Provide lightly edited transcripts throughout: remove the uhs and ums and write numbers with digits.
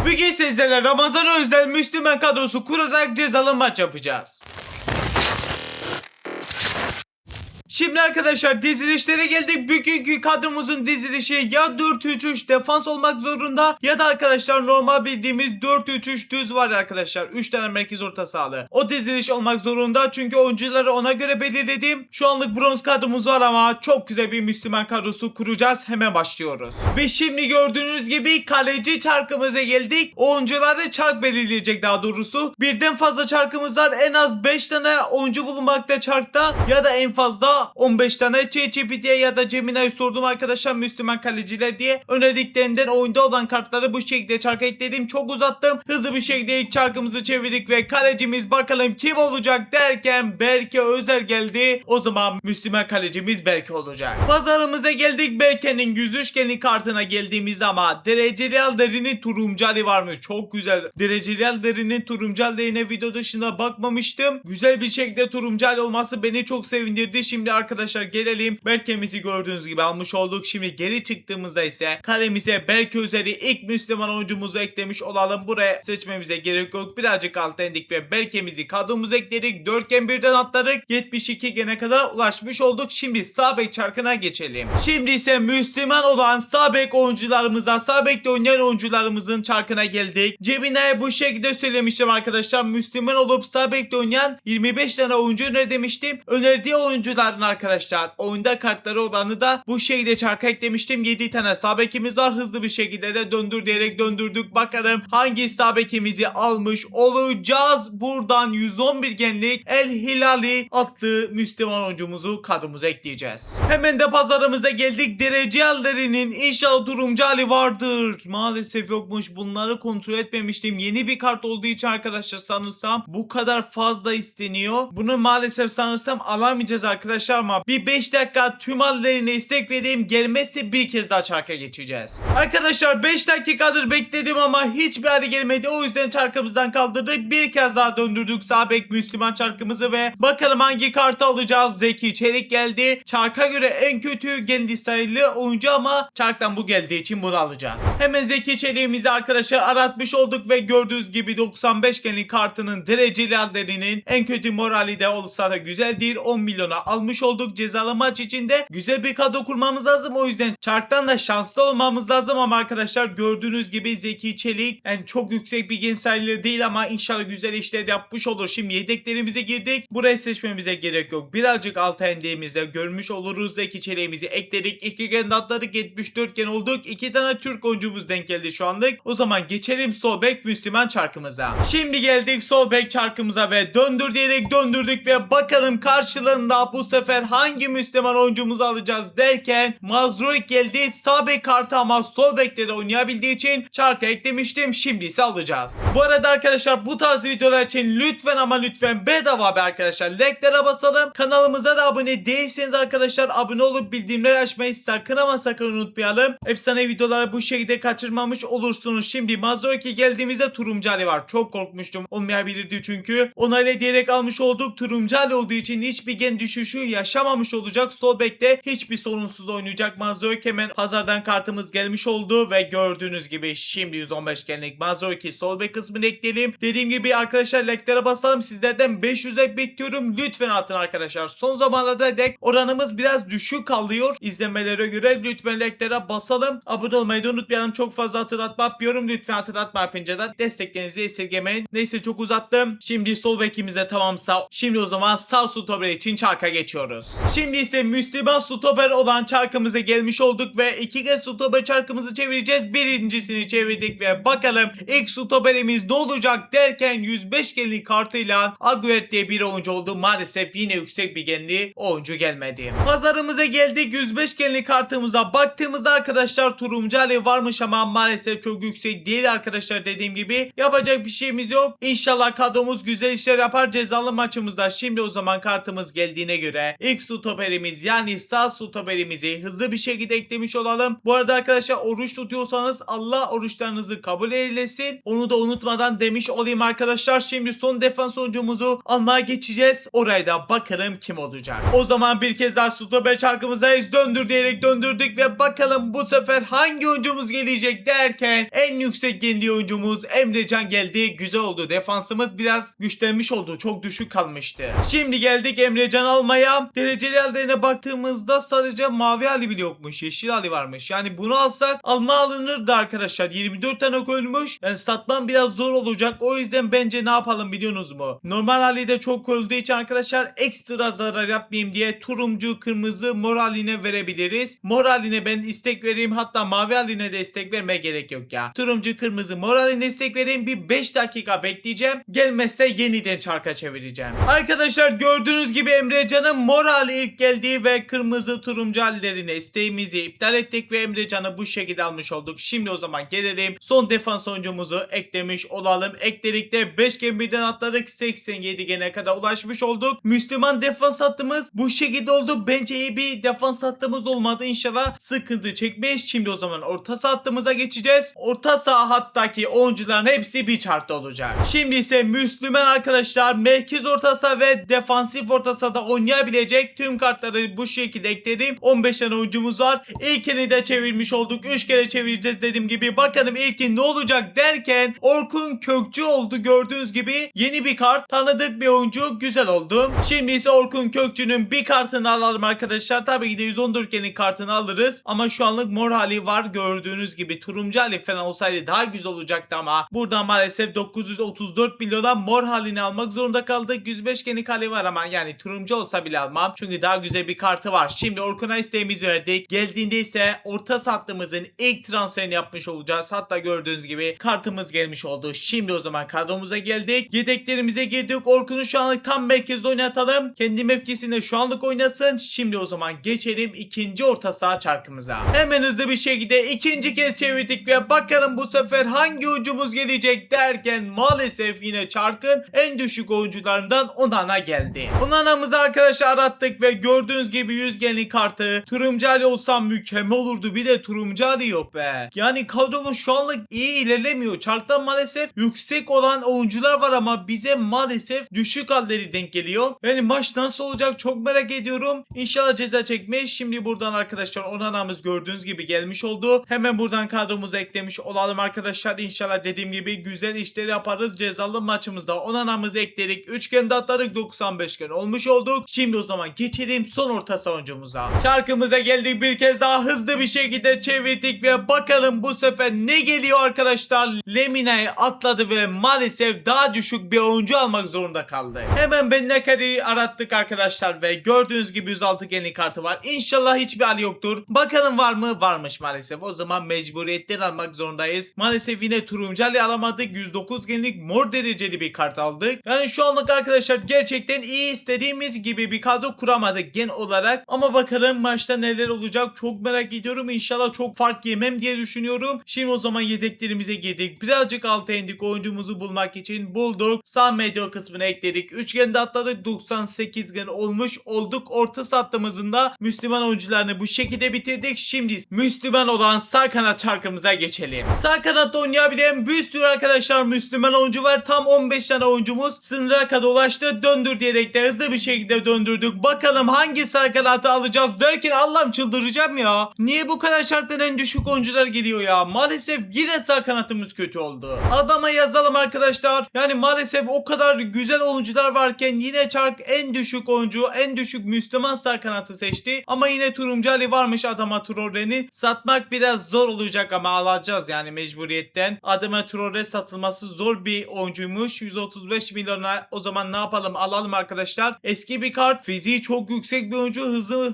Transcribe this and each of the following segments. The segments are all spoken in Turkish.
Bugün sizlerle Ramazan özel Müslüman kadrosu kurarak cezalı maç yapacağız. Şimdi arkadaşlar dizilişlere geldik. Bugünkü kadromuzun dizilişi ya 4-3-3 defans olmak zorunda ya da arkadaşlar normal bildiğimiz 4-3-3 düz var arkadaşlar. 3 tane merkez orta sahalı. O diziliş olmak zorunda çünkü oyuncuları ona göre belirledim. Şu anlık bronz kadromuz var ama çok güzel bir Müslüman kadrosu kuracağız. Hemen başlıyoruz. Ve şimdi gördüğünüz gibi kaleci çarkımıza geldik. Oyuncuları çark belirleyecek daha doğrusu. Birden fazla çarkımız var. En az 5 tane oyuncu bulunmakta çarkta ya da en fazla 15 tane. ChatGPT'ye ya da Gemini'ye sordum arkadaşlar Müslüman kaleciler diye. Öneriklerinden oyunda olan kartları bu şekilde çarka ekledim. Çok uzattım. Hızlı bir şekilde ilk çarkımızı çevirdik ve kalecimiz bakalım kim olacak derken Berke Özer geldi. O zaman Müslüman kalecimiz Berke olacak. Pazarımıza geldik. Berke'nin yüz üçgeni kartına geldiğimiz ama dereceli alderinin turuncu varmış. Çok güzel. Dereceli alderinin turuncu alderine video dışında bakmamıştım. Güzel bir şekilde turuncu olması beni çok sevindirdi. Şimdi arkadaşlar gelelim. Berke'mizi gördüğünüz gibi almış olduk. Şimdi geri çıktığımızda ise kalemize Berke Özer'i ilk Müslüman oyuncumuzu eklemiş olalım. Buraya seçmemize gerek yok. Birazcık alta indik ve Berke'mizi kadromuza ekledik. Dörtgen birden atladık. 72 gene kadar ulaşmış olduk. Şimdi sağ bek çarkına geçelim. Şimdi ise Müslüman olan sağ bek oyuncularımıza, sağ bekte oynayan oyuncularımızın çarkına geldik. Cebine bu şekilde söylemiştim arkadaşlar. Müslüman olup sağ bekte oynayan 25 tane oyuncu öner demiştim. Önerdiği oyuncuların arkadaşlar oyunda kartları olanı da bu şekilde çarka eklemiştim. 7 tane sağ bekimiz var. Hızlı bir şekilde de döndür diyerek döndürdük. Bakalım hangi sağ bekimizi almış olacağız. Buradan 111 genlik El Hilali adlı Müslüman oyuncumuzu kadromuza ekleyeceğiz. Hemen de pazarımıza geldik. Derece alderinin inşallah turuncu hali vardır. Maalesef yokmuş. Bunları kontrol etmemiştim. Yeni bir kart olduğu için arkadaşlar sanırsam bu kadar fazla isteniyor. Bunu maalesef sanırsam alamayacağız arkadaşlar ama bir 5 dakika tüm hallerine istek vereyim, gelmezse bir kez daha çarka geçeceğiz. Arkadaşlar 5 dakikadır bekledim ama hiçbir hale gelmedi. O yüzden çarkımızdan kaldırdık. Bir kez daha döndürdük sağ bek Müslüman çarkımızı ve bakalım hangi kartı alacağız. Zeki Çelik geldi. Çarka göre en kötü kendi sayılı oyuncu ama çarktan bu geldiği için bunu alacağız. Hemen Zeki Çelik'imizi arkadaşlar aratmış olduk ve gördüğünüz gibi 95 genlik kartının dereceli hallerinin en kötü morali de olsa da güzel değil. 10 milyona almış olduk. Cezalı maç içinde güzel bir kadro kurmamız lazım. O yüzden çarktan da şanslı olmamız lazım ama arkadaşlar gördüğünüz gibi Zeki Çelik yani çok yüksek bir gen sayılı değil ama inşallah güzel işler yapmış olur. Şimdi yedeklerimize girdik. Burayı seçmemize gerek yok. Birazcık alta indiğimizde görmüş oluruz. Zeki Çelik'imizi ekledik. 2 gen atladık. 74 gen olduk. 2 tane Türk oyuncumuz denk geldi şu anlık. O zaman geçelim sol bek Müslüman çarkımıza. Şimdi geldik sol bek çarkımıza ve döndür diyerek döndürdük ve bakalım karşılığında bu sefer hangi Müslüman oyuncumuzu alacağız derken Mazruik geldi. Sağ bek kartı ama sol bekte de oynayabildiği için çarka eklemiştim. Şimdi ise alacağız. Bu arada arkadaşlar bu tarz videolar için lütfen ama lütfen bedava be arkadaşlar like'lara basalım. Kanalımıza da abone değilseniz arkadaşlar abone olup bildirimleri açmayı sakın ama sakın unutmayalım. Efsane videoları bu şekilde kaçırmamış olursunuz. Şimdi Mazruik'e geldiğimizde turuncu hali var. Çok korkmuştum. Olmayabilirdi çünkü. Onayla diyerek almış olduk. Turuncu hali olduğu için hiçbir gen düşüşü yaşamamış olacak. Sol bekte hiçbir sorunsuz oynayacak Mazruik. Hemen pazardan kartımız gelmiş oldu ve gördüğünüz gibi şimdi 115 genlik Mazruik'i sol bek kısmını ekleyelim. Dediğim gibi arkadaşlar like'lara basalım. Sizlerden 500 like bekliyorum. Lütfen atın arkadaşlar. Son zamanlarda like oranımız biraz düşük kalıyor. İzlemelere göre lütfen like'lara basalım. Abone olmayı da unutmayalım. Çok fazla hatırlatma yapıyorum. Lütfen hatırlatma yapınca da desteklerinizi esirgemeyin. Neyse çok uzattım. Şimdi sol bekimize tamamsa şimdi o zaman sağ stoper için çarka geçiyoruz. Şimdi ise Müslüman stoper olan çarkımıza gelmiş olduk ve 2 kez stoper çarkımızı çevireceğiz. Birincisini çevirdik ve bakalım ilk stoperimiz ne olacak derken 105 genli kartıyla Agüero diye bir oyuncu oldu. Maalesef yine yüksek bir genli oyuncu gelmedi. Pazarımıza geldik. 105 genli kartımıza baktığımızda arkadaşlar turuncu hali varmış ama maalesef çok yüksek değil arkadaşlar dediğim gibi. Yapacak bir şeyimiz yok. İnşallah kadromuz güzel işler yapar cezalı maçımızda. Şimdi o zaman kartımız geldiğine göre de ilk stoperimiz yani sağ stoperimizi hızlı bir şekilde eklemiş olalım. Bu arada arkadaşlar oruç tutuyorsanız Allah oruçlarınızı kabul eylesin. Onu da unutmadan demiş olayım arkadaşlar. Şimdi son defans oyuncumuzu almaya geçeceğiz. Oraya da bakalım kim olacak. O zaman bir kez daha stoper çarkımızdayız. Döndür diyerek döndürdük ve bakalım bu sefer hangi oyuncumuz gelecek derken en yüksek genli oyuncumuz Emrecan geldi. Güzel oldu. Defansımız biraz güçlenmiş oldu. Çok düşük kalmıştı. Şimdi geldik Emrecan almaya. Dereceli hallerine baktığımızda sadece mavi hali bile yokmuş. Yeşil hali varmış. Yani bunu alsak alma alınırdı arkadaşlar. 24 tane koyulmuş. Yani satmam biraz zor olacak. O yüzden bence ne yapalım biliyorsunuz mu? Normal hali de çok koyulduğu için arkadaşlar ekstra zarar yapmayayım diye turuncu, kırmızı, mor haline verebiliriz. Mor haline ben istek vereyim. Hatta mavi haline de istek vermeye gerek yok ya. Turuncu, kırmızı, mor haline istek vereyim. Bir 5 dakika bekleyeceğim. Gelmezse yeniden çarka çevireceğim. Arkadaşlar gördüğünüz gibi Emrecan'ın mor hali ilk geldiği ve kırmızı, turuncu hallerine isteğimizi iptal ettik ve Emrecan'ı bu şekilde almış olduk. Şimdi o zaman gelelim son defans oyuncumuzu eklemiş olalım. Ekledik de 5 gen birden atladık. 87 gene kadar ulaşmış olduk. Müslüman defans hattımız bu şekilde oldu. Bence iyi bir defans hattımız olmadı. İnşallah sıkıntı çekmeyiz. Şimdi o zaman orta saha hattımıza geçeceğiz. Orta saha hattaki oyuncuların hepsi bir chartta olacak. Şimdi ise Müslüman arkadaşlar merkez orta saha ve defansif orta sahada oynayabilecek tüm kartları bu şekilde ekledim. 15 tane oyuncumuz var. İlkini de çevirmiş olduk. 3 kere çevireceğiz dediğim gibi. Bakalım ilkin ne olacak derken Orkun Kökçü oldu gördüğünüz gibi. Yeni bir kart. Tanıdık bir oyuncu. Güzel oldu. Şimdi ise Orkun Kökçü'nün bir kartını alalım arkadaşlar. Tabii ki de 114 genin kartını alırız. Ama şu anlık mor hali var gördüğünüz gibi. Turuncu hali falan olsaydı daha güzel olacaktı ama buradan maalesef 934 milyona mor halini almak zorunda kaldık. 105 genik hali var ama yani turuncu olsa bile almam. Çünkü daha güzel bir kartı var. Şimdi Orkun'a isteğimizi verdik. Geldiğinde ise orta sattığımızın ilk transferini yapmış olacağız. Hatta gördüğünüz gibi kartımız gelmiş oldu. Şimdi o zaman kadromuza geldik. Yedeklerimize girdik. Orkun'u şu anlık tam merkezde oynatalım. Kendi mevkisinde şu anlık oynasın. Şimdi o zaman geçelim ikinci orta saha çarkımıza. Hemen hızlı bir şekilde ikinci kez çevirdik ve bakalım bu sefer hangi oyuncumuz gelecek derken maalesef yine çarkın en düşük oyuncularından Onana geldi. Onana'mızı arkadaşlar arattık ve gördüğünüz gibi 100 genlik kartı. Turuncu hali olsam mükemmel olurdu. Bir de turuncu hali yok be. Yani kadromuz şu anlık iyi ilerlemiyor. Çarktan maalesef yüksek olan oyuncular var ama bize maalesef düşük halleri denk geliyor. Yani maç nasıl olacak çok merak ediyorum. İnşallah ceza çekmeyiz. Şimdi buradan arkadaşlar Onana'mız gördüğünüz gibi gelmiş oldu. Hemen buradan kadromuza eklemiş olalım arkadaşlar. İnşallah dediğim gibi güzel işleri yaparız. Cezalı maçımızda Onana'mızı ekledik. Üçgen de atladık. 95 gen olmuş olduk. Şimdi o zaman geçelim son orta saha oyuncumuza. Çarkımıza geldik, bir kez daha hızlı bir şekilde çevirdik ve bakalım bu sefer ne geliyor arkadaşlar. Lemina'yı atladı ve maalesef daha düşük bir oyuncu almak zorunda kaldı. Hemen Bennekari'yi arattık arkadaşlar ve gördüğünüz gibi 106 genlik kartı var. İnşallah hiçbir hali yoktur. Bakalım var mı? Varmış maalesef. O zaman mecburiyetten almak zorundayız. Maalesef yine turuncu hali alamadık. 109 genlik mor dereceli bir kart aldık. Yani şu anlık arkadaşlar gerçekten iyi istediğimiz gibi bir kadro kuramadık gen olarak. Ama bakalım maçta neler olacak çok merak ediyorum. İnşallah çok fark yemem diye düşünüyorum. Şimdi o zaman yedeklerimize girdik. Birazcık alta indik oyuncumuzu bulmak için. Bulduk. Sağ medya kısmına ekledik. Üçgende atladık. 98 gen olmuş olduk. Orta sattığımızın da Müslüman oyuncularını bu şekilde bitirdik. Şimdi Müslüman olan sağ kanat çarkımıza geçelim. Sağ kanatta oynayabilen bir sürü arkadaşlar Müslüman oyuncu var. Tam 15 tane oyuncumuz sınıra kadar ulaştı. Döndür diyerek de hızlı bir şekilde döndürdük. Bakalım hangi sağ kanatı alacağız derken Allah'ım çıldıracağım ya. Niye bu kadar şarttan en düşük oyuncular geliyor ya? Maalesef yine sağ kanatımız kötü oldu. Adama yazalım arkadaşlar. Yani maalesef o kadar güzel oyuncular varken yine çark en düşük oyuncu, en düşük Müslüman sağ kanatı seçti. Ama yine turuncu hali varmış Adama Traore'nin. Satmak biraz zor olacak ama alacağız yani mecburiyetten. Adama Traore satılması zor bir oyuncuymuş. 135 milyona o zaman ne yapalım? Alalım arkadaşlar. Eski bir kart. Fiziği çok yüksek bir oyuncu.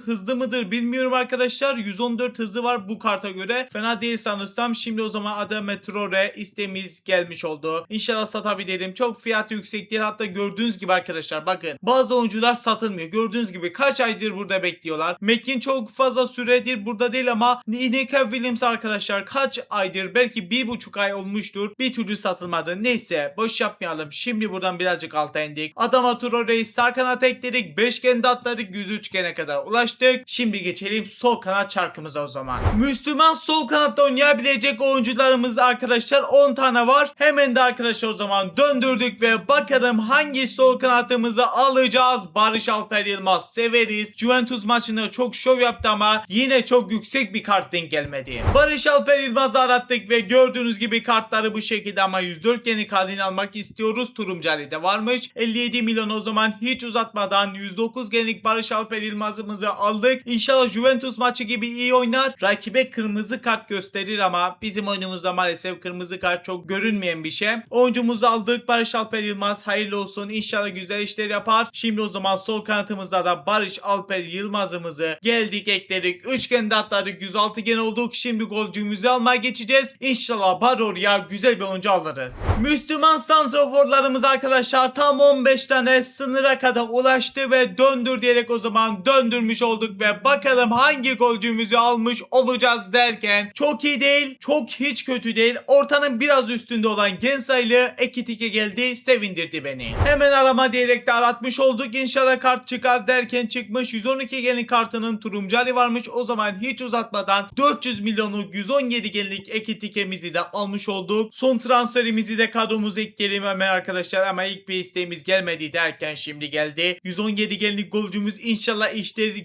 Hızlı mıdır bilmiyorum arkadaşlar. 114 hızı var bu karta göre. Fena değil sanırsam. Şimdi o zaman Adama Traore isteğimiz gelmiş oldu. İnşallah satabilirim. Çok fiyatı yüksek değil. Hatta gördüğünüz gibi arkadaşlar bakın. Bazı oyuncular satılmıyor. Gördüğünüz gibi kaç aydır burada bekliyorlar. Mekin çok fazla süredir burada değil ama Nika Williams arkadaşlar kaç aydır, belki 1,5 ay olmuştur. Bir türlü satılmadı. Neyse boş yapmayalım. Şimdi buradan birazcık alta indik. Adama Traore'yi sağ kanata ekledik. 5 üçgende atladık. 100 üçgene kadar ulaştık. Şimdi geçelim sol kanat çarkımıza o zaman. Müslüman sol kanatta oynayabilecek oyuncularımız arkadaşlar 10 tane var. Hemen de arkadaşlar o zaman döndürdük ve bakalım hangi sol kanatımızı alacağız. Barış Alper Yılmaz severiz. Juventus maçında çok şov yaptı ama yine çok yüksek bir kart denk gelmedi. Barış Alper Yılmaz'ı arattık ve gördüğünüz gibi kartları bu şekilde ama 104 yeni halini almak istiyoruz. Turumcali'de varmış. 57 milyon o zaman hiç uzatmadan 109 genlik Barış Alper Yılmaz'ımızı aldık. İnşallah Juventus maçı gibi iyi oynar. Rakibe kırmızı kart gösterir ama bizim oyunumuzda maalesef kırmızı kart çok görünmeyen bir şey. Oyuncumuzu aldık. Barış Alper Yılmaz hayırlı olsun. İnşallah güzel işler yapar. Şimdi o zaman sol kanatımızda da Barış Alper Yılmaz'ımızı geldik ekledik. Üçgende atladık. 106 gen olduk. Şimdi golcümüzü almaya geçeceğiz. İnşallah Baror'ya güzel bir oyuncu alırız. Müslüman santraforlarımız arkadaşlar tam 15 tane sınıra kadar ulaştı ve döndür diyerek o zaman döndürmüş olduk ve bakalım hangi golcümüzü almış olacağız derken çok iyi değil, çok hiç kötü değil. Ortanın biraz üstünde olan Gensaylı Ekitike geldi, sevindirdi beni. Hemen arama diyerek de aratmış olduk. İnşallah kart çıkar derken çıkmış. 112 genlik kartının Turumcali varmış. O zaman hiç uzatmadan 400 milyonluk 117 genlik Ekitike'mizi de almış olduk. Son transferimizi de kadromuza ekleyelim hemen arkadaşlar ama ilk bir isteğimiz gelmedi derken şimdi geldi. 117 genlik golcümüz inşallah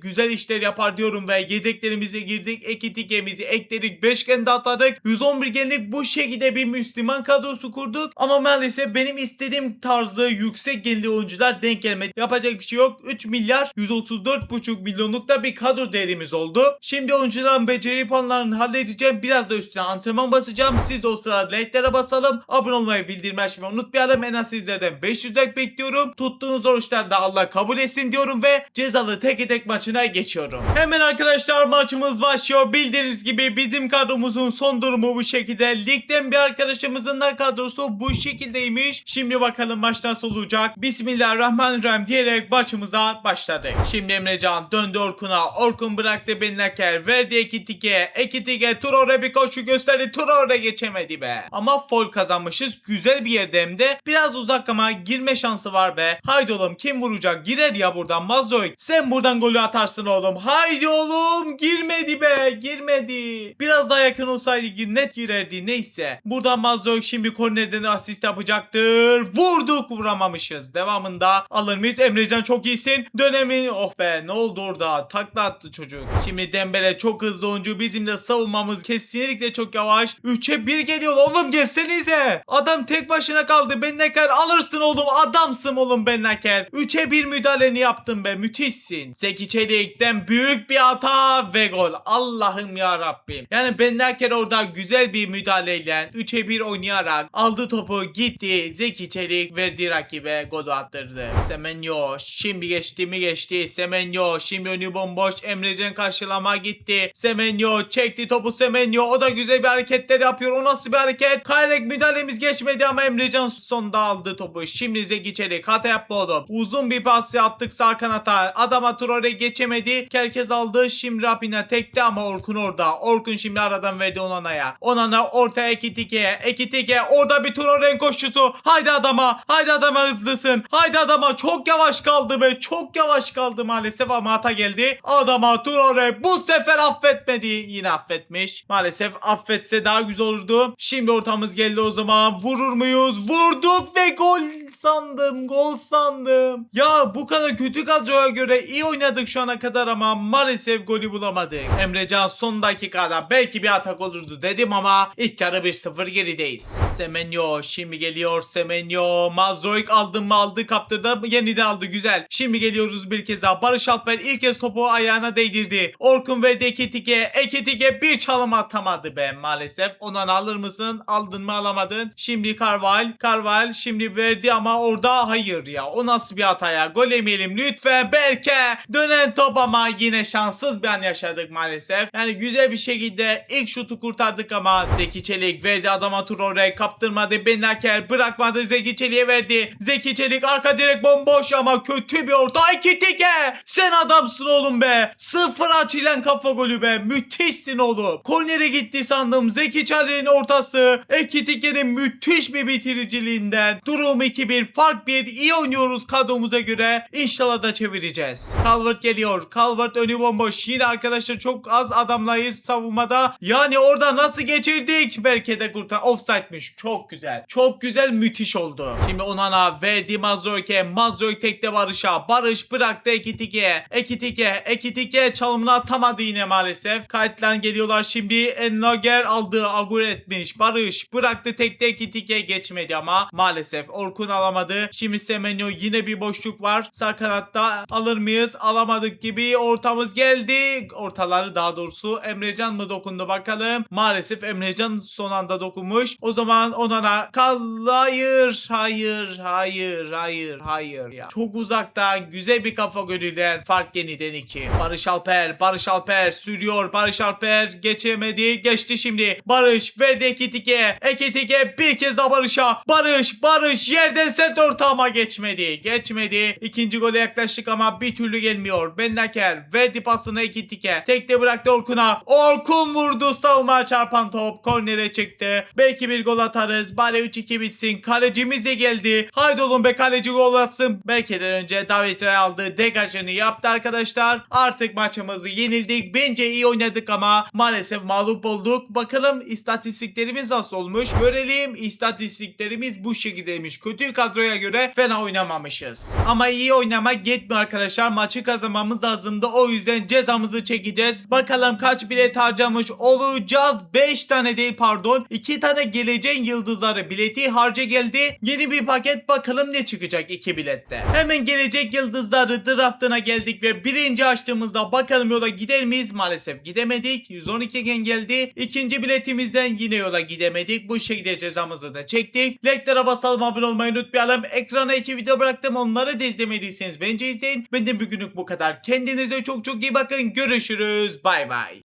güzel işler yapar diyorum ve yedeklerimize girdik. Ekitike'mizi ekledik. Beşgende atladık. 111 genlik bu şekilde bir Müslüman kadrosu kurduk ama maalesef benim istediğim tarzı yüksek genli oyuncular denk gelmedi. Yapacak bir şey yok. 3 milyar 134,5 milyonluk da bir kadro değerimiz oldu. Şimdi oyuncuların beceri puanlarını halledeceğim. Biraz da üstüne antrenman basacağım. Siz de o sırada like'lere basalım. Abone olmayı, bildirim açmayı unutmayalım. En az sizlerden 500 like bekliyorum. Tuttuğunuz oruçlarda Allah kabul etsin diyorum ve cezalı tek tek maçına geçiyorum. Hemen arkadaşlar maçımız başlıyor. Bildiğiniz gibi bizim kadromuzun son durumu bu şekilde. Ligden bir arkadaşımızın da kadrosu bu şekildeymiş. Şimdi bakalım maç nasıl olacak. Bismillahirrahmanirrahim diyerek maçımıza başladık. Şimdi Emrecan döndü Orkun'a. Orkun bıraktı Bennaker. Verdi Ekitike. Ekitike Traore bir koşu gösterdi. Traore geçemedi be. Ama foul kazanmışız. Güzel bir yerde hem de. Biraz uzak ama girme şansı var be. Haydi oğlum kim vuracak? Girer ya buradan Mazoik. Sen buradan golü atarsın oğlum. Haydi oğlum. Girmedi be. Girmedi. Biraz daha yakın olsaydı net girerdi. Neyse. Buradan Mazoik şimdi kornerden asist yapacaktır. Vurduk vuramamışız. Devamında alır mıyız? Emrecan çok iyisin. Dönemi oh be ne oldu orada? Takla attı çocuk. Şimdi Dembele çok hızlı oyuncu. Bizim de savunmamız kesinlikle çok yavaş. 3'e 1 geliyor. Oğlum gelsenize. Adam tek başına kaldı. Bennaker alırsın oğlum. Adamsın oğlum Bennaker. 3'e 1 müdahaleni yaptın be. Müthişsin. Zeki Çelik'ten büyük bir hata ve gol. Allah'ım ya Rabbim. Yani Bennaker orada güzel bir müdahaleyle 3'e 1 oynayarak aldı topu gitti. Zeki Çelik verdi rakibe golü attırdı. Semenyo şimdi geçti mi geçti. Semenyo şimdi önü bomboş. Emrecan karşılama gitti. Semenyo çekti topu Semenyo. O da güzel bir hareketler yapıyor. O nasıl bir hareket? Kayrek müdahalemiz geçmedi ama Emrecan sonda aldı topu. Şimdi Zeki Çelik hata yapma oğlum. Uzun bir pas yaptık sağ kanata. Adama Traore geçemedi. Herkes aldı. Şimdi Rapina tekte ama Orkun orada. Orkun şimdi aradan verdi Onana'ya. Onana ortaya Ekitike'ye. Ekitike orada bir Traore'nin koşusu. Haydi adama. Haydi adama hızlısın. Haydi adama. Çok yavaş kaldı be. Çok yavaş kaldı maalesef ama hata geldi. Adama Traore bu sefer affetmedi. Yine affetmiş. Maalesef affetse daha güzel olurdu. Şimdi ortamız geldi o zaman. Vurur muyuz? Vurduk ve gol sandım. Gol sandım. Ya bu kadar kötü kadroya göre iyi oynadık şu ana kadar ama maalesef golü bulamadık. Emrecan son dakikada belki bir atak olurdu dedim ama ilk yarı 1-0 gerideyiz. Semenyo şimdi geliyor Semenyo. Mazoik aldı mı aldı kaptırdı. Yeniden aldı güzel. Şimdi geliyoruz bir kez daha. Barış Alper ilk kez topu ayağına değdirdi. Orkun verdi Ekitike. Ekitike bir çalım atamadı be maalesef. Ondan alır mısın? Aldın mı alamadın. Şimdi Carval şimdi verdi ama orada hayır ya. O nasıl bir hata ya? Gol yemeyelim lütfen Berke. Dönen top ama yine şanssız bir an yaşadık maalesef. Yani güzel bir şekilde ilk şutu kurtardık ama Zeki Çelik verdi adama Traore kaptırmadı. Bennaker bırakmadı Zeki Çelik'e verdi. Zeki Çelik arka direkt bomboş ama kötü bir orta. Ekitike sen adamsın oğlum be. Sıfır açılan kafa golü be. Müthişsin oğlum. Kornere gitti sandım. Zeki Çelik'in ortası. Ekitike'nin müthiş bir bitiriciliğinden. Durum 2-1 Fark bir. İyi oynuyoruz kadromuza göre. İnşallah da çevireceğiz. Calvert geliyor. Calvert önü bomboş. Yine arkadaşlar çok az adamlayız savunmada. Yani orada nasıl geçirdik? Belki de kurtar. Offside'miş. Çok güzel. Çok güzel, müthiş oldu. Şimdi Onana verdi Mazzoyke. Mazzoy tekte Barış'a. Barış bıraktı Ekitike'ye. Ekitike çalımını atamadı yine maalesef. Kayıtlan geliyorlar şimdi. Enlager aldı. Agur etmiş. Barış bıraktı tekte Ekitike, geçmedi ama maalesef Orkun alamadı. Şimdi Semenyo, yine bir boşluk var. Sağ kanatta alır mıyız? Alamadık gibi. Ortamız geldi. Ortaları daha doğrusu. Emrecan mı dokundu bakalım. Maalesef Emrecan son anda dokunmuş. O zaman Onana hayır ya. Çok uzaktan güzel bir kafa golüyle fark yeniden 2. Barış Alper sürüyor. Barış Alper geçemedi. Geçti şimdi. Barış verdi Ekitike bir kez daha Barış'a. Barış yerden sert orta ama geçmedi. İkinci gole yaklaştık ama bir türlü gelmiyor. Bendaker verdi pasını Ekitike. Tekte bıraktı Orkun'a. Orkun vurdu, savunmaya çarpan top kornere çıktı. Belki bir gol atarız. Bari 3-2 bitsin. Kalecimiz de geldi. Haydi oğlum be, kaleci gol atsın. Belki de önce David Ray aldı. Degajını yaptı arkadaşlar. Artık maçımızı yenildik. Bence iyi oynadık ama maalesef mağlup olduk. Bakalım istatistiklerimiz nasıl olmuş. Görelim. İstatistiklerimiz bu şekildeymiş. Kötü kadroya göre fena oynamamışız. Ama iyi oynamak yetmiyor arkadaşlar. Maçı kazanmamız lazımdı. O yüzden cezamızı çekeceğiz. Bakalım kaç bilet harcamış olacağız. 5 tane değil pardon. 2 tane geleceğin yıldızları bileti harca geldi. Yeni bir paket, bakalım ne çıkacak 2 bilette. Hemen gelecek yıldızları draftına geldik ve birinci açtığımızda bakalım yola gider miyiz? Maalesef gidemedik. 112 gen geldi. İkinci biletimizden yine yola gidemedik. Bu şekilde cezamızı da çektik. Like'lara basalım, abone olmayı unutmayalım. Ekrana 2 video bıraktım. Onları da izlemediyseniz bence izleyin. Benden bugünlük bu kadar. Kendinize çok iyi bakın. Görüşürüz. Bay bay.